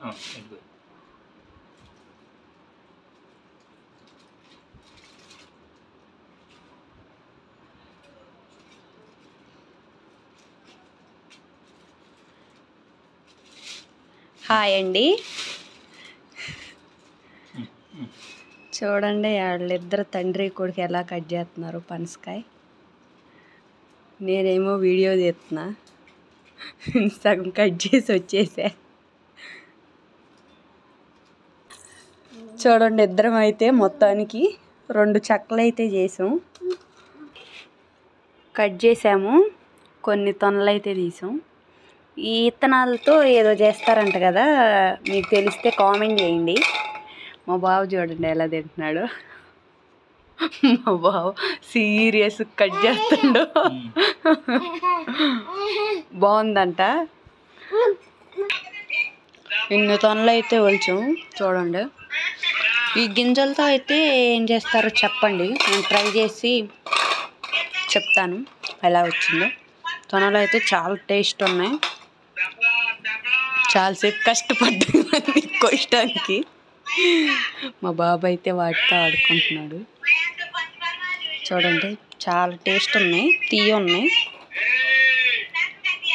Hi అండి. చూడండి వాళ్ళిద్దరు తండ్రి కొడుకు ఎలా కట్ చేస్తున్నారు పనసకాయ. నేనేమో వీడియో తీస్తున్నా, సగం కట్ చేసి వచ్చేసా. చూడండి ఇద్దరం అయితే మొత్తానికి 2 చెక్కలు అయితే చేసాం, కట్ చేసాము, కొన్ని తొనలు అయితే తీసాం. ఈ ఇత్తనాలతో ఏదో చేస్తారంట కదా, మీకు తెలిస్తే కామెంట్ చేయండి. మా బాబు చూడండి ఎలా తింటున్నాడు. మా బాబు సీరియస్ కట్ చేస్తుండు. బాగుందంట. ఇన్ని తొనలు అయితే ఒలిచాం చూడండి. ఈ గింజలతో అయితే ఏం చేస్తారో చెప్పండి, నేను ట్రై చేసి చెప్తాను ఎలా వచ్చిందో. తొనలు అయితే చాలా టేస్ట్ ఉన్నాయి. చాలాసేపు కష్టపడ్డాను కోయడానికి. మా బాబు అయితే వాటితో ఆడుకుంటున్నాడు. చూడండి చాలా టేస్ట్ ఉన్నాయి, తీయ ఉన్నాయి.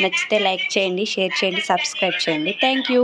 నచ్చితే లైక్ చేయండి, షేర్ చేయండి, సబ్స్క్రైబ్ చేయండి. Thank you.